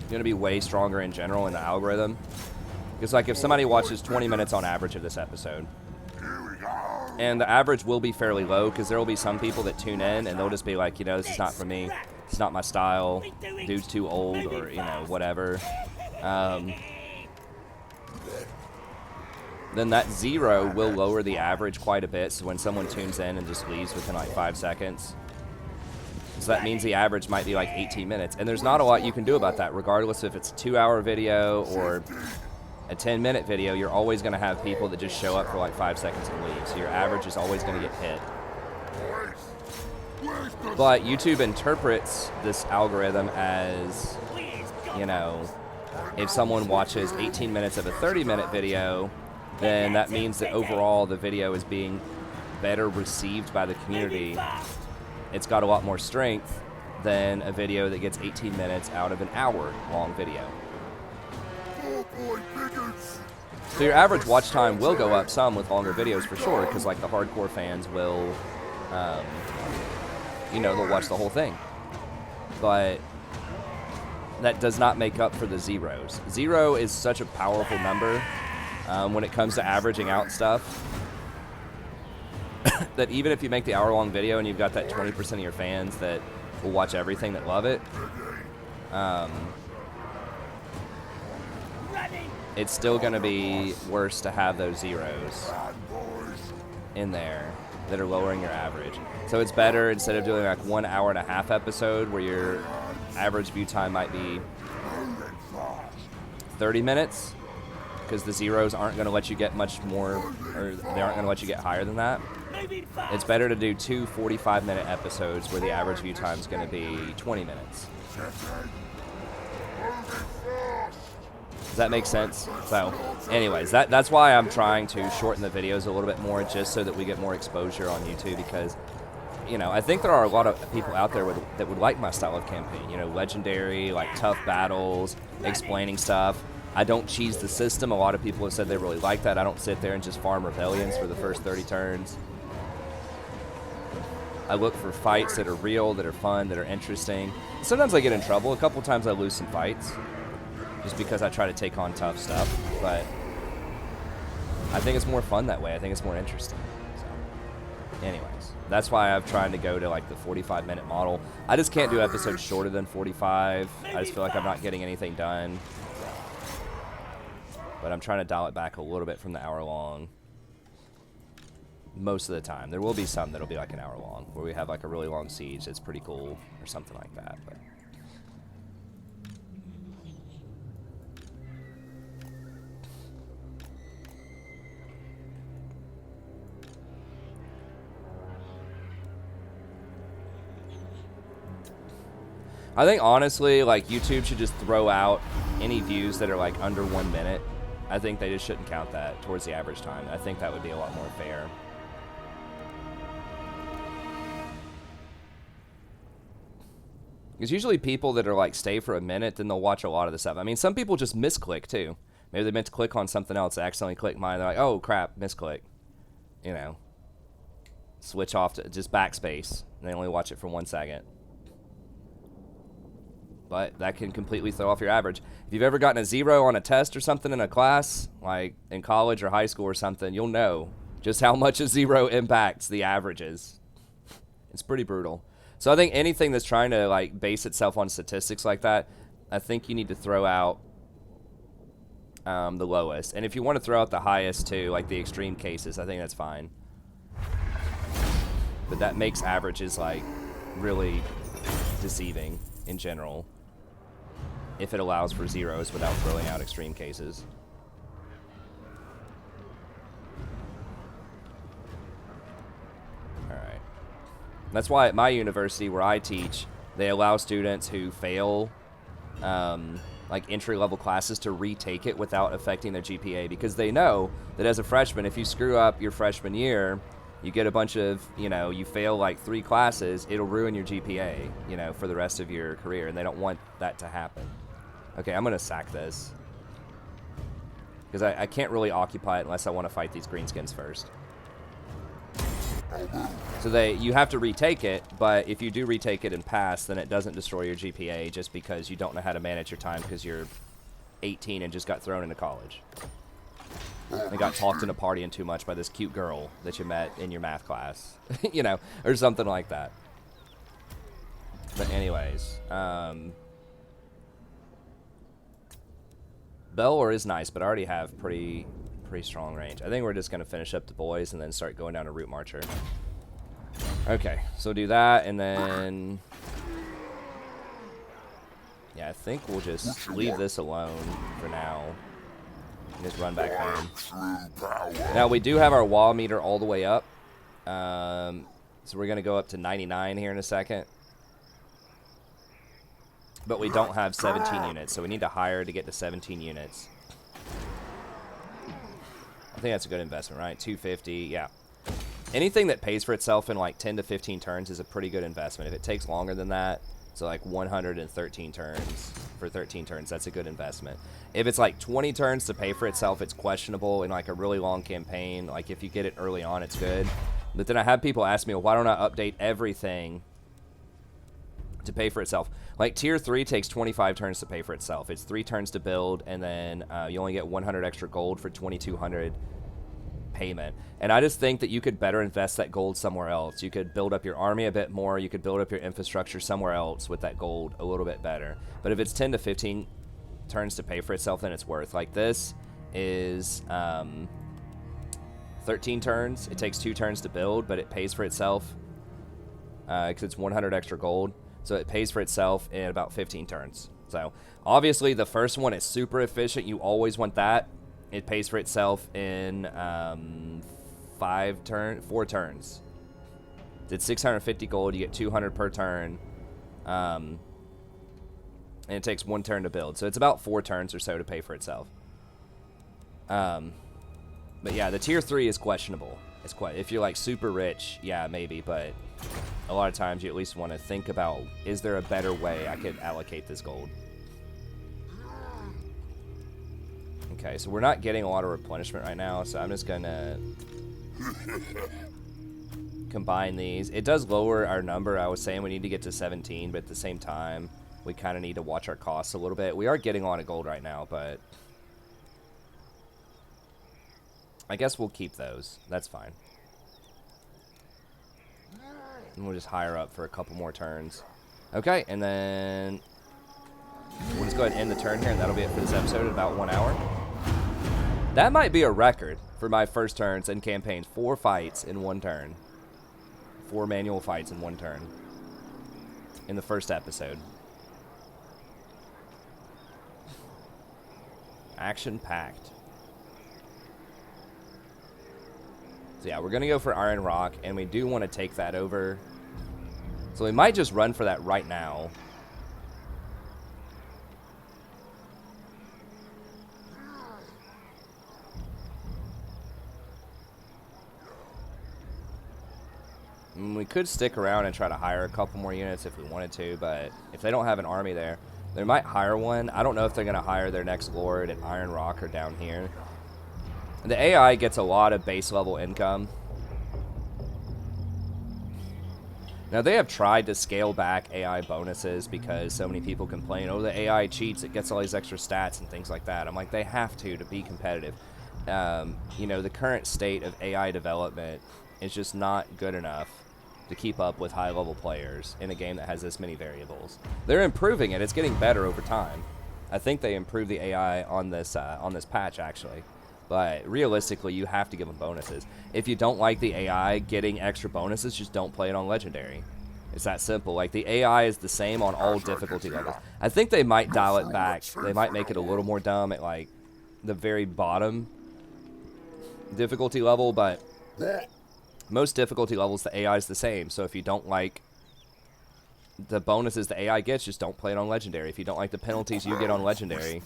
going to be way stronger in general in the algorithm. Because, like, if somebody watches 20 minutes on average of this episode, and the average will be fairly low, because there will be some people that tune in, and they'll just be like, you know, this is not for me. It's not my style. Dude's too old, or, you know, whatever. Then that 0 will lower the average quite a bit, so when someone tunes in and just leaves within, like, 5 seconds. So that means the average might be, like, 18 minutes. And there's not a lot you can do about that, regardless if it's a 2-hour video or a 10-minute video. You're always going to have people that just show up for like 5 seconds and leave. So your average is always going to get hit. But YouTube interprets this algorithm as, you know, if someone watches 18 minutes of a 30-minute video, then that means that overall the video is being better received by the community. It's got a lot more strength than a video that gets 18 minutes out of an hour-long video. So your average watch time will go up some with longer videos for sure, because like the hardcore fans will, you know, they'll watch the whole thing. But that does not make up for the zeros. 0 is such a powerful number when it comes to averaging out stuff that even if you make the hour-long video and you've got that 20% of your fans that will watch everything that love it, it's still going to be worse to have those zeros in there that are lowering your average. So it's better, instead of doing like 1 hour and a half episode where your average view time might be 30 minutes, because the zeros aren't going to let you get much more, or they aren't going to let you get higher than that. It's better to do 2 45-minute episodes where the average view time is going to be 20 minutes. Does that make sense? So, anyways, that's why I'm trying to shorten the videos a little bit more, just so that we get more exposure on YouTube, because, you know, I think there are a lot of people out there that would like my style of campaign. You know, legendary, like tough battles, explaining stuff. I don't cheese the system. A lot of people have said they really like that. I don't sit there and just farm rebellions for the first 30 turns. I look for fights that are real, that are fun, that are interesting. Sometimes I get in trouble. A couple times I lose some fights, just because I try to take on tough stuff. But I think it's more fun that way. I think it's more interesting. So, anyways, that's why I'm trying to go to like the 45-minute model. I just can't do episodes shorter than 45. I just feel like I'm not getting anything done. But I'm trying to dial it back a little bit from the hour long. Most of the time. There will be some that'll be like an hour long, where we have like a really long siege that's pretty cool, or something like that. But I think honestly, like, YouTube should just throw out any views that are like under 1 minute. I think they just shouldn't count that towards the average time. I think that would be a lot more fair. Because usually people that are like stay for a minute, then they'll watch a lot of the stuff. I mean, some people just misclick too. Maybe they meant to click on something else, they accidentally click mine. They're like, oh crap, misclick. You know, switch off to just backspace, and they only watch it for 1 second. But that can completely throw off your average. If you've ever gotten a 0 on a test or something in a class, like in college or high school or something, you'll know just how much a 0 impacts the averages. It's pretty brutal. So I think anything that's trying to like base itself on statistics like that, I think you need to throw out the lowest. And if you want to throw out the highest too, like the extreme cases, I think that's fine. But that makes averages like really deceiving in general, if it allows for zeros without throwing out extreme cases. Alright. That's why at my university where I teach, they allow students who fail like entry-level classes to retake it without affecting their GPA, because they know that as a freshman, if you screw up your freshman year, you get a bunch of, you know, you fail like 3 classes, it'll ruin your GPA, you know, for the rest of your career, and they don't want that to happen. Okay, I'm going to sack this, because I can't really occupy it unless I want to fight these Greenskins first. So you have to retake it, but if you do retake it and pass, then it doesn't destroy your GPA just because you don't know how to manage your time because you're 18 and just got thrown into college. And got talked into partying too much by this cute girl that you met in your math class. You know, or something like that. But anyways, Belor is nice, but I already have pretty strong range. I think we're just going to finish up the boys and then start going down to Root Marcher. Okay, so do that, and then yeah, I think we'll just leave this alone for now. Just run back home. Now, we do have our wall meter all the way up. So we're going to go up to 99 here in a second. But we don't have 17 units, so we need to hire to get to 17 units. I think that's a good investment, right? 250, yeah. Anything that pays for itself in like 10 to 15 turns is a pretty good investment. If it takes longer than that, so like 113 turns for 13 turns, that's a good investment. If it's like 20 turns to pay for itself, it's questionable. In like a really long campaign, like if you get it early on, it's good. But then I have people ask me, well, why don't I update everything to pay for itself? Like tier 3 takes 25 turns to pay for itself. It's 3 turns to build, and then you only get 100 extra gold for 2,200 payment. And I just think that you could better invest that gold somewhere else. You could build up your army a bit more. You could build up your infrastructure somewhere else with that gold a little bit better. But if it's 10 to 15 turns to pay for itself, then it's worth. Like this is 13 turns. It takes 2 turns to build, but it pays for itself because it's 100 extra gold. So it pays for itself in about 15 turns. So obviously the first one is super efficient. You always want that. It pays for itself in 4 turns. It's 650 gold. You get 200 per turn. And it takes 1 turn to build. So it's about 4 turns or so to pay for itself. But yeah, the tier 3 is questionable. It's quite, if you're like super rich, yeah, maybe, but a lot of times you at least want to think about, is there a better way I could allocate this gold? Okay, so we're not getting a lot of replenishment right now, so I'm just gonna combine these. It does lower our number. I was saying we need to get to 17, but at the same time, we kind of need to watch our costs a little bit. We are getting a lot of gold right now, but I guess we'll keep those. That's fine. And we'll just hire up for a couple more turns. Okay, and then we'll just go ahead and end the turn here, and that'll be it for this episode in about 1 hour. That might be a record for my first turns in campaigns. 4 fights in 1 turn. 4 manual fights in 1 turn. In the first episode. Action-packed. So yeah, we're going to go for Iron Rock, and we do want to take that over. So we might just run for that right now. We could stick around and try to hire a couple more units if we wanted to, but if they don't have an army there, they might hire one. I don't know if they're going to hire their next lord at Iron Rock or down here. The AI gets a lot of base level income. Now, they have tried to scale back AI bonuses because so many people complain, oh, the AI cheats, it gets all these extra stats and things like that. I'm like, they have to be competitive. You know, the current state of AI development is just not good enough to keep up with high-level players in a game that has this many variables. They're improving it. It's getting better over time. I think they improved the AI on this patch, actually. But realistically, you have to give them bonuses. If you don't like the AI getting extra bonuses, just don't play it on Legendary. It's that simple. Like, the AI is the same on all difficulty levels. I think they might dial it back. They might make it a little more dumb at, like, the very bottom difficulty level, but most difficulty levels, the AI is the same. So if you don't like the bonuses the AI gets, just don't play it on Legendary. If you don't like the penalties you get on Legendary,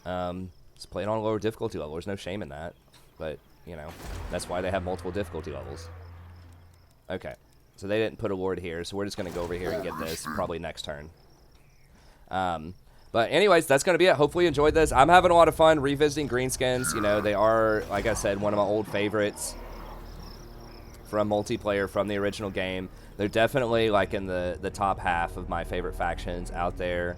just play it on a lower difficulty level. There's no shame in that. But, you know, that's why they have multiple difficulty levels. Okay. So they didn't put a lord here, so we're just going to go over here and get this probably next turn. But anyways, that's going to be it. Hopefully you enjoyed this. I'm having a lot of fun revisiting Greenskins. You know, they are, like I said, one of my old favorites from multiplayer from the original game. They're definitely like in the top half of my favorite factions out there.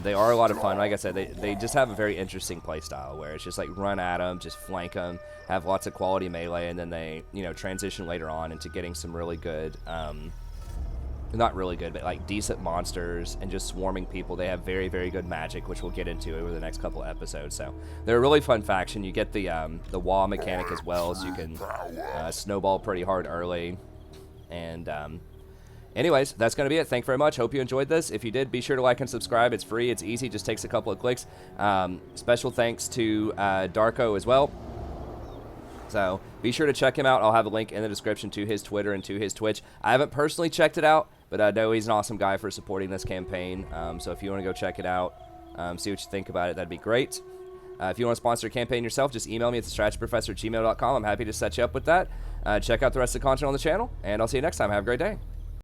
They are a lot of fun. Like I said, they just have a very interesting playstyle where it's just like run at them, just flank them, have lots of quality melee, and then they, you know, transition later on into getting some really good, not really good, but like decent monsters and just swarming people. They have very, very good magic, which we'll get into over the next couple of episodes. So they're a really fun faction. You get the wall mechanic as well, so you can snowball pretty hard early. And anyways, that's going to be it. Thank you very much. Hope you enjoyed this. If you did, be sure to like and subscribe. It's free. It's easy. Just takes a couple of clicks. Special thanks to Darko as well. So be sure to check him out. I'll have a link in the description to his Twitter and to his Twitch. I haven't personally checked it out, but I know he's an awesome guy for supporting this campaign. So if you want to go check it out, see what you think about it, that'd be great. If you want to sponsor a campaign yourself, just email me at thestrategyprofessor@gmail.com. I'm happy to set you up with that. Check out the rest of the content on the channel, and I'll see you next time. Have a great day.